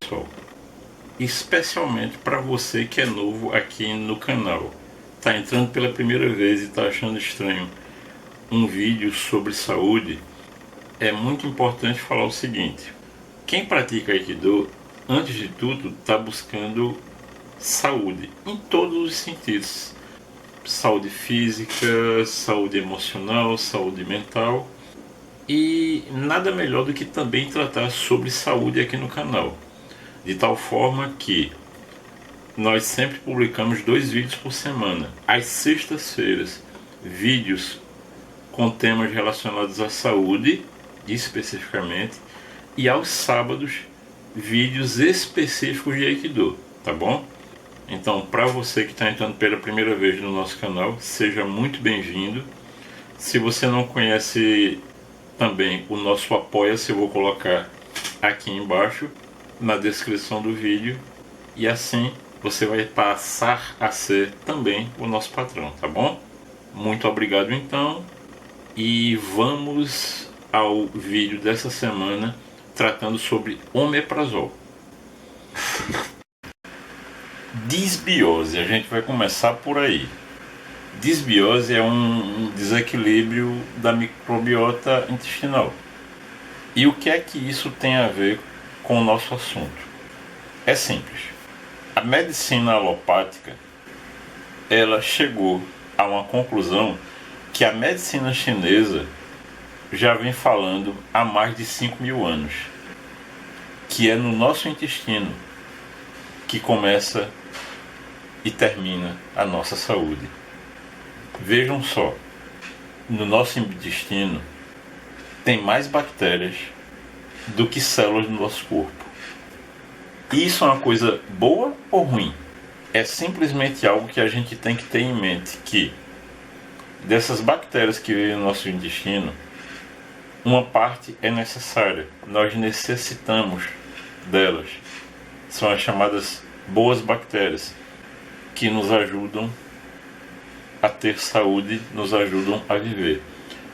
pessoal, especialmente para você que é novo aqui no canal, está entrando pela primeira vez e está achando estranho um vídeo sobre saúde, é muito importante falar o seguinte: quem pratica Aikido, antes de tudo, está buscando saúde em todos os sentidos: saúde física, saúde emocional, saúde mental. E nada melhor do que também tratar sobre saúde aqui no canal, de tal forma que nós sempre publicamos 2 vídeos por semana. Às sextas-feiras, vídeos com temas relacionados à saúde, especificamente, e aos sábados, vídeos específicos de Aikido, tá bom? Então, para você que está entrando pela primeira vez no nosso canal, seja muito bem-vindo. Se você não conhece também o nosso Apoia-se, eu vou colocar aqui embaixo na descrição do vídeo, e assim você vai passar a ser também o nosso patrão, tá bom? Muito obrigado então, e vamos ao vídeo dessa semana tratando sobre omeprazol. Disbiose, a gente vai começar por aí. Disbiose é um desequilíbrio da microbiota intestinal. E o que é que isso tem a ver com o nosso assunto? É simples. A medicina alopática, ela chegou a uma conclusão que a medicina chinesa já vem falando há mais de 5.000 anos, que é no nosso intestino que começa e termina a nossa saúde. Vejam só, no nosso intestino tem mais bactérias do que células do nosso corpo. Isso é uma coisa boa ou ruim? É simplesmente algo que a gente tem que ter em mente, que dessas bactérias que vivem no nosso intestino, uma parte é necessária, nós necessitamos delas. São as chamadas boas bactérias, que nos ajudam a ter saúde, nos ajudam a viver.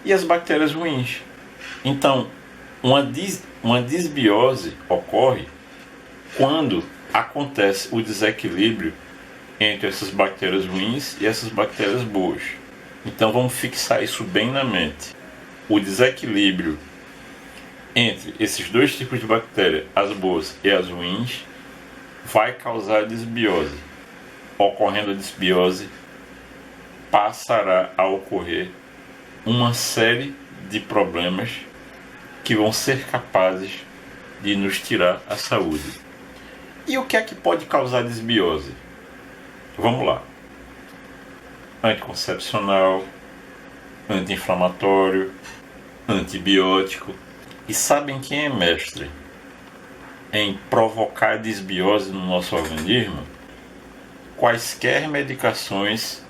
E as bactérias ruins. Então, uma disbiose ocorre quando acontece o desequilíbrio entre essas bactérias ruins e essas bactérias boas. Então vamos fixar isso bem na mente. O desequilíbrio entre esses dois tipos de bactéria, as boas e as ruins, vai causar disbiose. Ocorrendo a disbiose, passará a ocorrer uma série de problemas que vão ser capazes de nos tirar a saúde. E o que é que pode causar disbiose? Vamos lá. Anticoncepcional, anti-inflamatório, antibiótico. E sabem quem é mestre em provocar disbiose no nosso organismo? Quaisquer medicações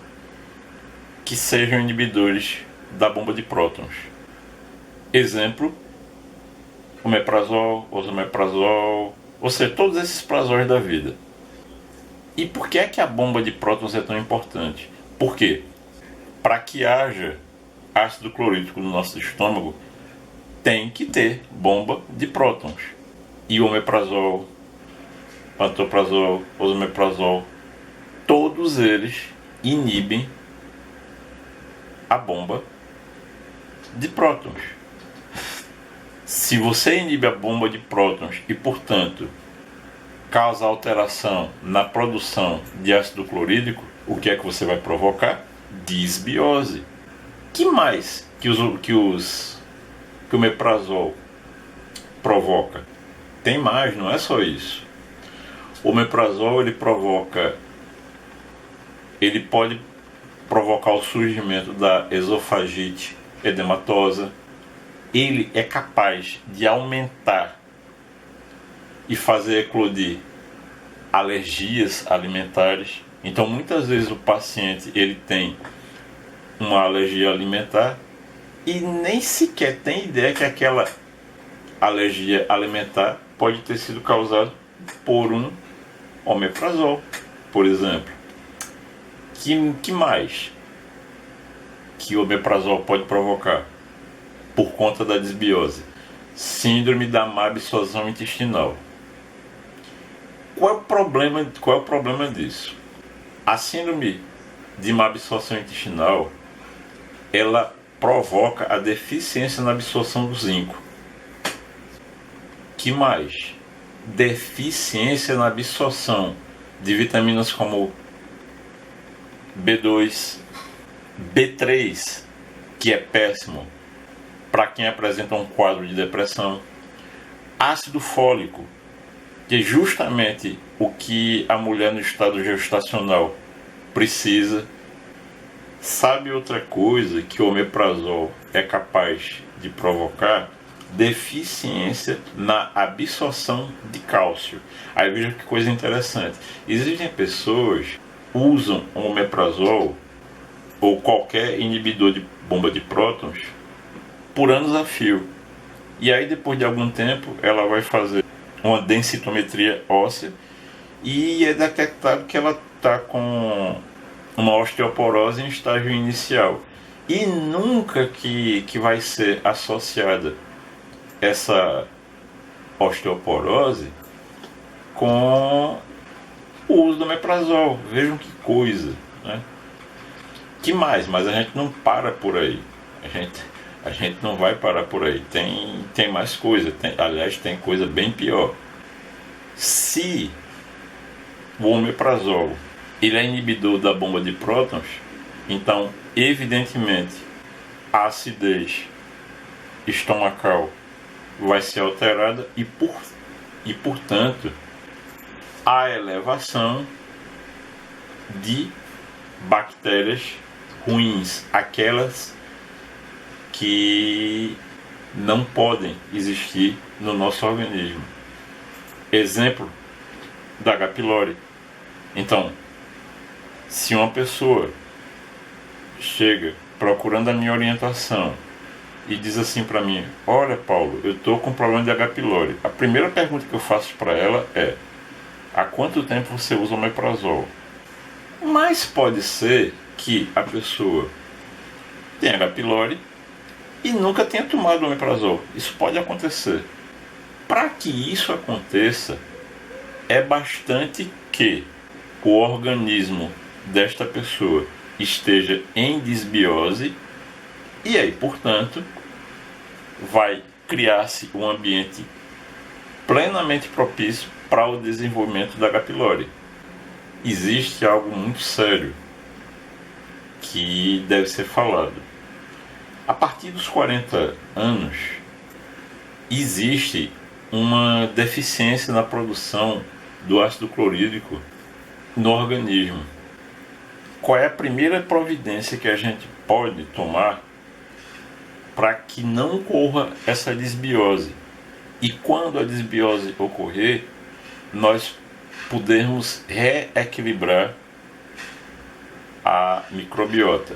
que sejam inibidores da bomba de prótons. Exemplo: omeprazol, esomeprazol, ou seja, todos esses prazóis da vida. E por que é que a bomba de prótons é tão importante? Por quê? Para que haja ácido clorídrico no nosso estômago, tem que ter bomba de prótons. E o omeprazol, pantoprazol, esomeprazol, todos eles inibem a bomba de prótons. Se você inibe a bomba de prótons e, portanto, causa alteração na produção de ácido clorídrico, o que é que você vai provocar? Disbiose. Que mais que o omeprazol provoca? Tem mais, não é só isso. O omeprazol ele pode provocar o surgimento da esofagite edematosa. Ele é capaz de aumentar e fazer eclodir alergias alimentares. Então, muitas vezes o paciente ele tem uma alergia alimentar e nem sequer tem ideia que aquela alergia alimentar pode ter sido causada por um omeprazol, por exemplo. Que mais que o omeprazol pode provocar por conta da disbiose? Síndrome da má absorção intestinal. Qual é o problema disso? A síndrome de má absorção intestinal, ela provoca a deficiência na absorção do zinco. Que mais? Deficiência na absorção de vitaminas como B2, B3, que é péssimo para quem apresenta um quadro de depressão, ácido fólico, que é justamente o que a mulher no estado gestacional precisa. Sabe outra coisa que o omeprazol é capaz de provocar? Deficiência na absorção de cálcio. Aí veja que coisa interessante. Existem pessoas que usam o omeprazol ou qualquer inibidor de bomba de prótons por anos a fio. E aí depois de algum tempo ela vai fazer uma densitometria óssea e é detectado que ela está com uma osteoporose em estágio inicial. E nunca que vai ser associada essa osteoporose com o uso do omeprazol. Vejam que coisa, né? Que mais? Mas a gente não para por aí. A gente não vai parar por aí. Tem mais coisa. Aliás, tem coisa bem pior. Se o omeprazol ele é inibidor da bomba de prótons, então, evidentemente, a acidez estomacal vai ser alterada e portanto, a elevação de bactérias ruins, aquelas que não podem existir no nosso organismo. Exemplo da H. pylori. Então, se uma pessoa chega procurando a minha orientação e diz assim para mim: olha, Paulo, eu estou com problema de H. pylori, a primeira pergunta que eu faço para ela é: há quanto tempo você usa omeprazol? Mas pode ser que a pessoa tenha H. pylori e nunca tenha tomado omeprazol. Isso pode acontecer. Para que isso aconteça, é bastante que o organismo desta pessoa esteja em disbiose e aí, portanto, vai criar-se um ambiente plenamente propício para o desenvolvimento da H. pylori. Existe algo muito sério que deve ser falado. A partir dos 40 anos, existe uma deficiência na produção do ácido clorídrico no organismo. Qual é a primeira providência que a gente pode tomar para que não ocorra essa desbiose? E quando a desbiose ocorrer, nós pudermos reequilibrar a microbiota.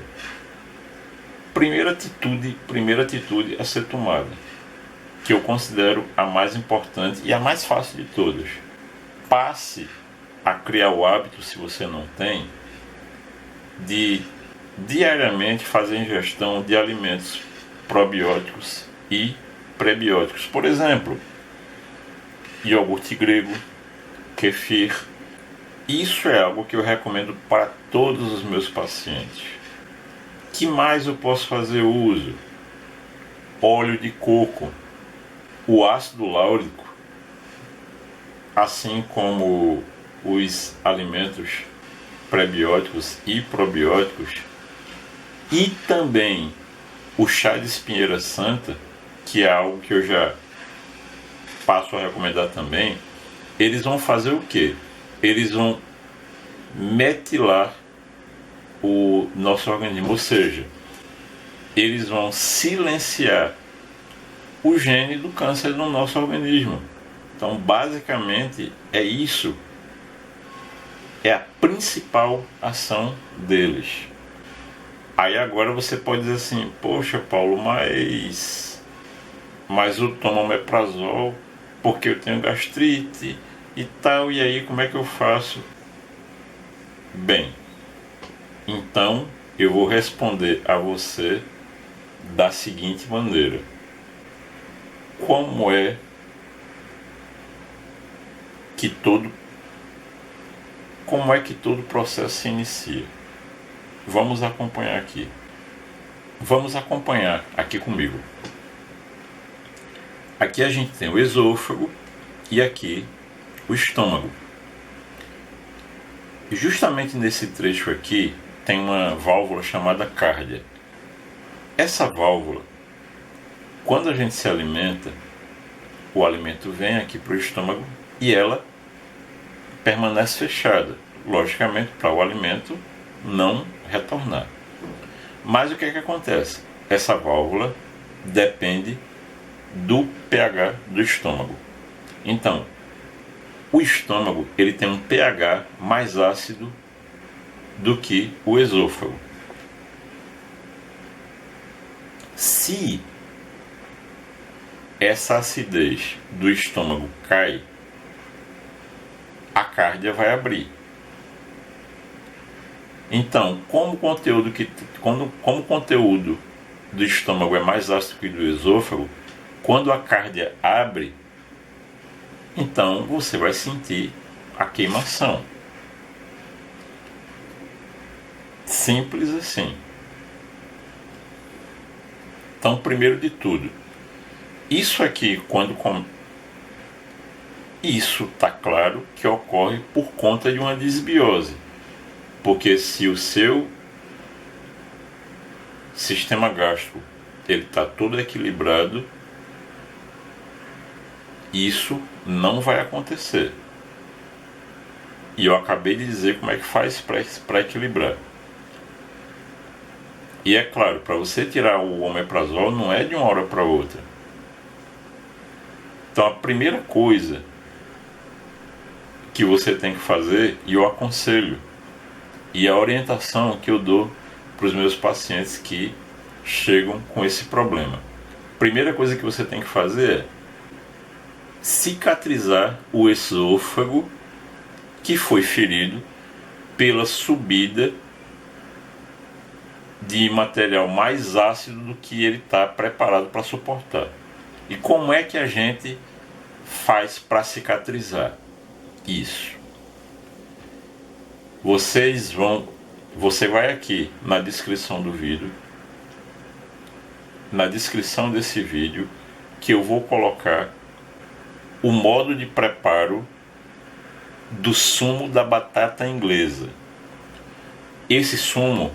Primeira atitude a ser tomada, que eu considero a mais importante e a mais fácil de todas. Passe a criar o hábito, se você não tem, de diariamente fazer ingestão de alimentos probióticos e prebióticos. Por exemplo, iogurte grego, kefir. Isso é algo que eu recomendo para todos os meus pacientes. Que mais eu posso fazer uso? Óleo de coco, o ácido láurico, assim como os alimentos prebióticos e probióticos, e também o chá de espinheira santa, que é algo que eu já passo a recomendar também. Eles vão fazer o quê? Eles vão metilar o nosso organismo, ou seja, eles vão silenciar o gene do câncer no nosso organismo. Então, basicamente, é isso. É a principal ação deles. Aí agora você pode dizer assim: poxa, Paulo, mas eu tomo omeprazol porque eu tenho gastrite e tal, e aí como é que eu faço? Bem, então eu vou responder a você da seguinte maneira: como é que todo como é que todo o processo se inicia. Vamos acompanhar aqui. Vamos acompanhar aqui comigo. Aqui a gente tem o esôfago e aqui o estômago. E justamente nesse trecho aqui tem uma válvula chamada cárdia. Essa válvula, quando a gente se alimenta, o alimento vem aqui para o estômago e ela permanece fechada, logicamente para o alimento não retornar. Mas o que é que acontece? Essa válvula depende do pH do estômago. Então, o estômago ele tem um pH mais ácido do que o esôfago. Se essa acidez do estômago cai, a cárdia vai abrir. Então, como o conteúdo do estômago é mais ácido que do esôfago, quando a cárdia abre, então você vai sentir a queimação. Simples assim. Então, primeiro de tudo, isso aqui, isso está claro que ocorre por conta de uma disbiose. Porque se o seu sistema gástrico ele está todo equilibrado, isso não vai acontecer. E eu acabei de dizer como é que faz para equilibrar. E é claro, para você tirar o omeprazol não é de uma hora para outra. Então a primeira coisa que você tem que fazer, e eu aconselho, e a orientação que eu dou para os meus pacientes que chegam com esse problema. Primeira coisa que você tem que fazer é cicatrizar o esôfago que foi ferido pela subida de material mais ácido do que ele está preparado para suportar. E como é que a gente faz para cicatrizar isso? Você vai aqui na descrição do vídeo, na descrição desse vídeo, que eu vou colocar o modo de preparo do sumo da batata inglesa. Esse sumo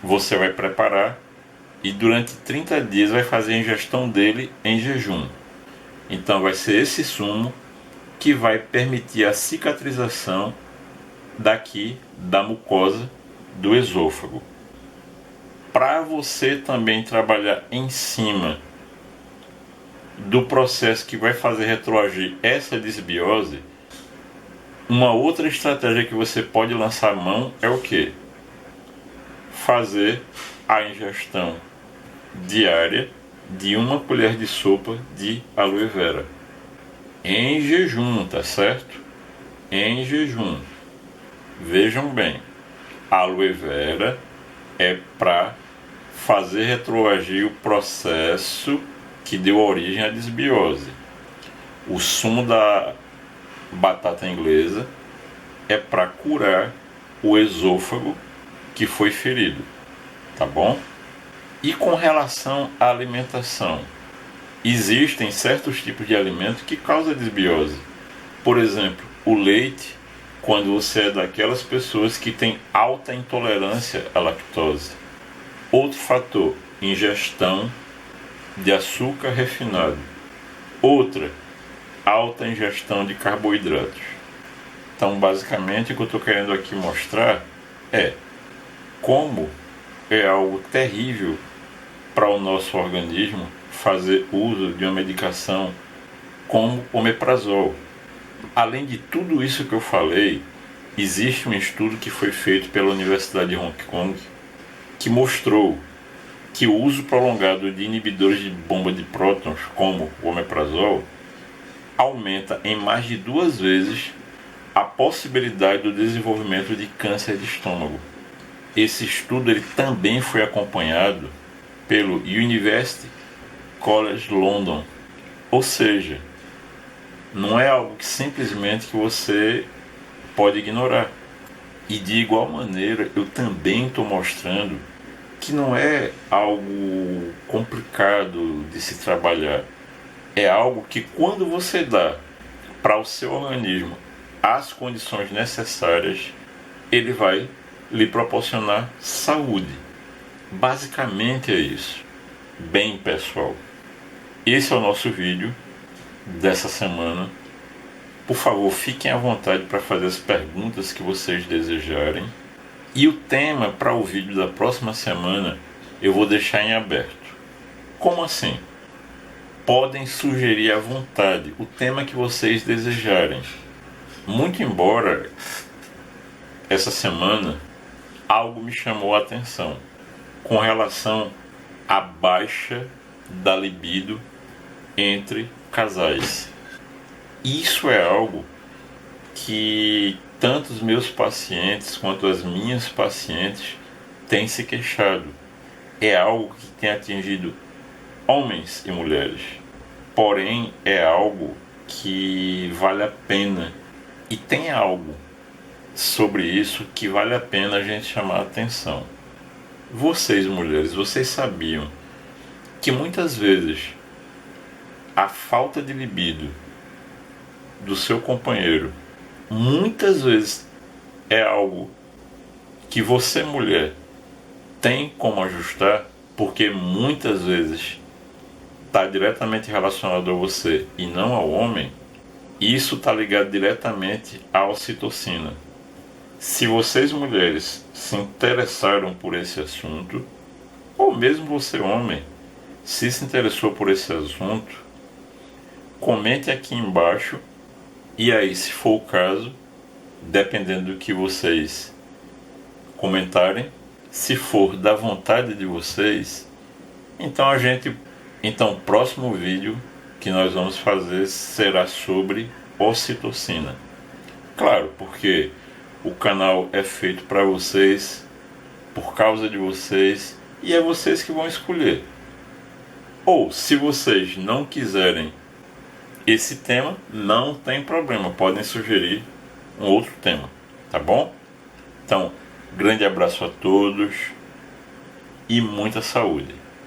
você vai preparar e durante 30 dias vai fazer a ingestão dele em jejum. Então vai ser esse sumo que vai permitir a cicatrização daqui da mucosa do esôfago. Para você também trabalhar em cima do processo que vai fazer retroagir essa disbiose, uma outra estratégia que você pode lançar mão é o quê? Fazer a ingestão diária de 1 colher de sopa de aloe vera. Em jejum, tá certo? Em jejum. Vejam bem, a aloe vera é para fazer retroagir o processo que deu origem à disbiose. O sumo da batata inglesa é para curar o esôfago que foi ferido, tá bom? E com relação à alimentação, existem certos tipos de alimento que causam disbiose. Por exemplo, o leite, quando você é daquelas pessoas que têm alta intolerância à lactose. Outro fator, ingestão de açúcar refinado. Outra, alta ingestão de carboidratos. Então, basicamente, o que eu estou querendo aqui mostrar é como é algo terrível para o nosso organismo fazer uso de uma medicação como omeprazol. Além de tudo isso que eu falei, existe um estudo que foi feito pela Universidade de Hong Kong que mostrou que o uso prolongado de inibidores de bomba de prótons, como o omeprazol, aumenta em mais de 2 vezes a possibilidade do desenvolvimento de câncer de estômago. Esse estudo ele também foi acompanhado pelo University College London, ou seja, não é algo que simplesmente que você pode ignorar. E de igual maneira, eu também estou mostrando que não é algo complicado de se trabalhar. É algo que, quando você dá para o seu organismo as condições necessárias, ele vai lhe proporcionar saúde. Basicamente é isso. Bem, pessoal, esse é o nosso vídeo dessa semana. Por favor, fiquem à vontade para fazer as perguntas que vocês desejarem. E o tema para o vídeo da próxima semana eu vou deixar em aberto. Como assim? Podem sugerir à vontade o tema que vocês desejarem. Muito embora essa semana algo me chamou a atenção com relação à baixa da libido entre casais. Isso é algo que tanto os meus pacientes quanto as minhas pacientes têm se queixado. É algo que tem atingido homens e mulheres. Porém, é algo que vale a pena. E tem algo sobre isso que vale a pena a gente chamar a atenção. Vocês, mulheres, vocês sabiam que muitas vezes a falta de libido do seu companheiro muitas vezes é algo que você, mulher, tem como ajustar, porque muitas vezes está diretamente relacionado a você e não ao homem, e isso está ligado diretamente à ocitocina. Se vocês, mulheres, se interessaram por esse assunto, ou mesmo você, homem, se interessou por esse assunto, comente aqui embaixo. E aí, se for o caso, dependendo do que vocês comentarem, se for da vontade de vocês, então o próximo vídeo que nós vamos fazer será sobre ocitocina. Claro, porque o canal é feito para vocês, por causa de vocês, e é vocês que vão escolher. Ou, se vocês não quiserem esse tema, não tem problema, podem sugerir um outro tema, tá bom? Então, grande abraço a todos e muita saúde.